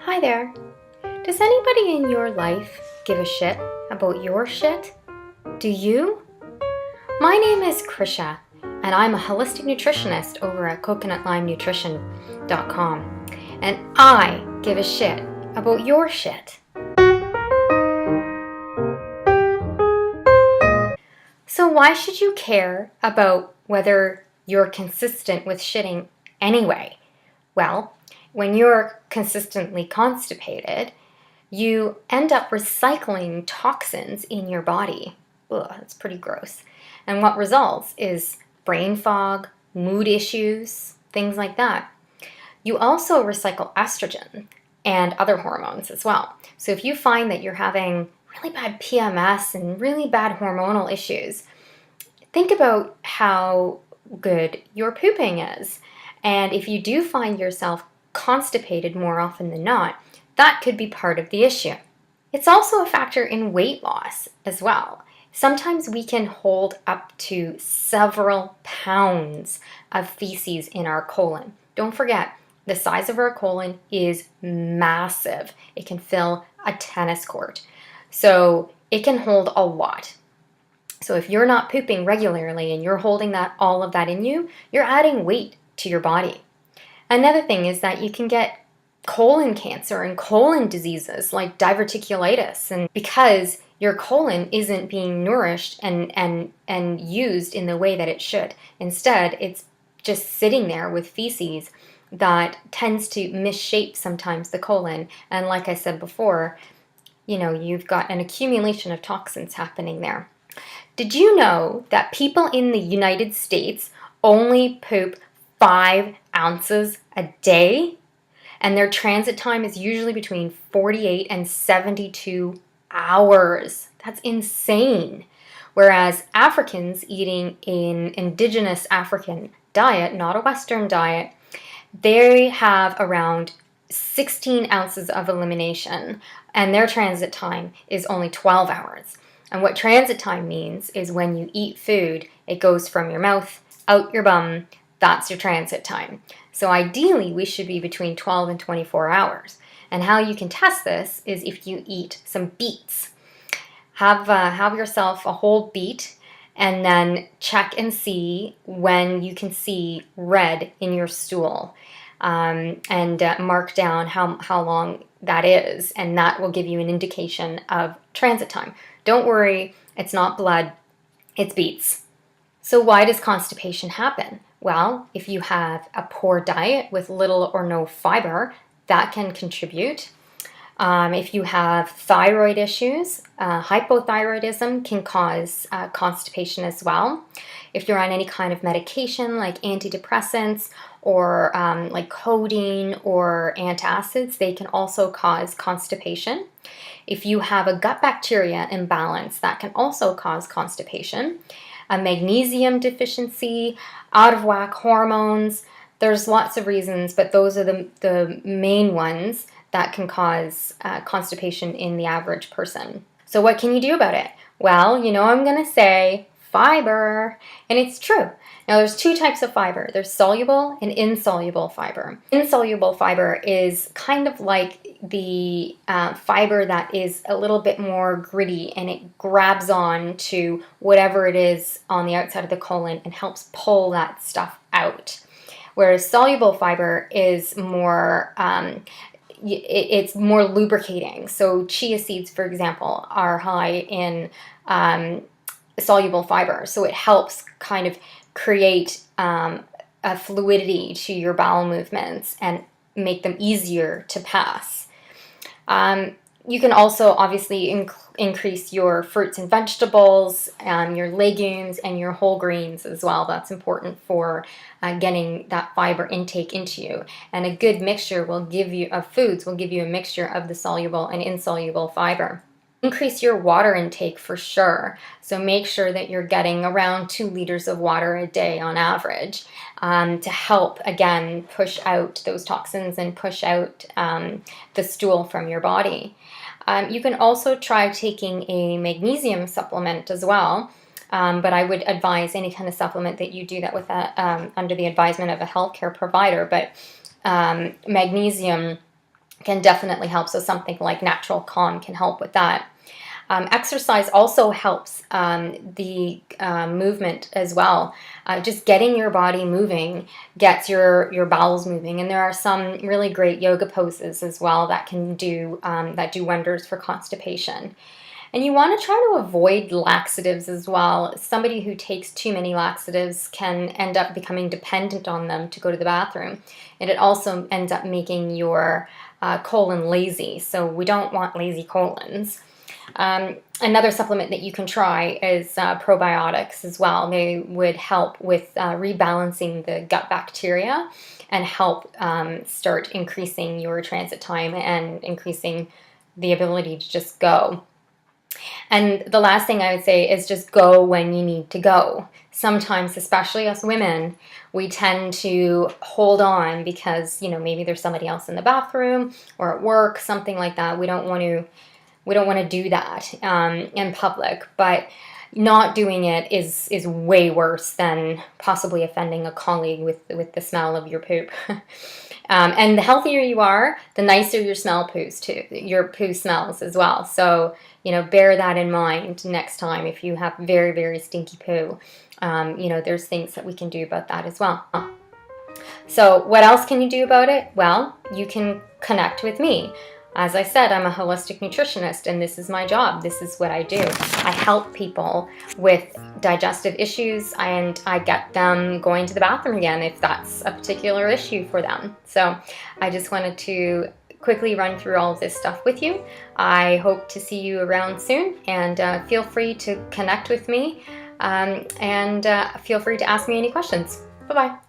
Hi there. Does anybody in your life give a shit about your shit? Do you? My name is Krisha, and I'm a holistic nutritionist over at coconutlimenutrition.com, and I give a shit about your shit. So why should you care about whether you're consistent with shitting anyway? Well, when you're consistently constipated, you end up recycling toxins in your body. Ugh, that's pretty gross. And what results is brain fog, mood issues, things like that. You also recycle estrogen and other hormones as well. So if you find that you're having really bad PMS and really bad hormonal issues, think about how good your pooping is. And if you do find yourself constipated more often than not, that could be part of the issue. It's also a factor in weight loss as well. Sometimes we can hold up to several pounds of feces in our colon. Don't forget, the size of our colon is massive. It can fill a tennis court. So it can hold a lot. So if you're not pooping regularly and you're holding all of that in you, you're adding weight to your body. Another thing is that you can get colon cancer and colon diseases like diverticulitis, and because your colon isn't being nourished and used in the way that it should. Instead, it's just sitting there with feces that tends to misshape sometimes the colon. And like I said before, you've got an accumulation of toxins happening there. Did you know that people in the United States only poop 5 ounces a day? And their transit time is usually between 48 and 72 hours. That's insane. Whereas Africans eating an indigenous African diet, not a Western diet, they have around 16 ounces of elimination, and their transit time is only 12 hours. And what transit time means is when you eat food, it goes from your mouth, out your bum. That's your transit time. So ideally, we should be between 12 and 24 hours. And how you can test this is if you eat some beets. Have yourself a whole beet and then check and see when you can see red in your stool. And mark down how long that is, and that will give you an indication of transit time. Don't worry, it's not blood, it's beets. So why does constipation happen? Well, if you have a poor diet with little or no fiber, that can contribute. If you have thyroid issues, hypothyroidism can cause constipation as well. If you're on any kind of medication like antidepressants or like codeine or antacids, they can also cause constipation. If you have a gut bacteria imbalance, that can also cause constipation. A magnesium deficiency, out of whack hormones. There's lots of reasons, but those are the main ones that can cause constipation in the average person. So what can you do about it? Well, I'm going to say fiber, and it's true. Now, there's 2 types of fiber. There's soluble and insoluble fiber. Insoluble fiber is kind of like the fiber that is a little bit more gritty, and it grabs on to whatever it is on the outside of the colon and helps pull that stuff out. Whereas soluble fiber is more it's more lubricating. So chia seeds, for example, are high in soluble fiber. So it helps kind of create a fluidity to your bowel movements and make them easier to pass. You can also obviously increase your fruits and vegetables, your legumes, and your whole grains as well. That's important for getting that fiber intake into you. And a good mixture of foods will give you a mixture of the soluble and insoluble fiber. Increase your water intake for sure. So make sure that you're getting around 2 liters of water a day on average to help, again, push out those toxins and push out the stool from your body. You can also try taking a magnesium supplement as well, but I would advise any kind of supplement that you do that with under the advisement of a healthcare provider. But magnesium can definitely help. So something like Natural Calm can help with that. Exercise also helps the movement as well. Just getting your body moving gets your bowels moving, and there are some really great yoga poses as well that can do wonders for constipation. And you want to try to avoid laxatives as well. Somebody who takes too many laxatives can end up becoming dependent on them to go to the bathroom, and it also ends up making your colon lazy. So we don't want lazy colons. Another supplement that you can try is probiotics as well. They would help with rebalancing the gut bacteria and help start increasing your transit time and increasing the ability to just go. And the last thing I would say is just go when you need to go. Sometimes, especially us women, we tend to hold on because, maybe there's somebody else in the bathroom or at work, something like that. We don't want to do that in public, but not doing it is way worse than possibly offending a colleague with the smell of your poop. And the healthier you are, the nicer your poo smells as well. So, bear that in mind next time if you have very, very stinky poo. There's things that we can do about that as well. So what else can you do about it? Well, you can connect with me. As I said, I'm a holistic nutritionist, and this is my job. This is what I do. I help people with digestive issues, and I get them going to the bathroom again if that's a particular issue for them. So I just wanted to quickly run through all of this stuff with you. I hope to see you around soon, and feel free to connect with me, and feel free to ask me any questions. Bye-bye.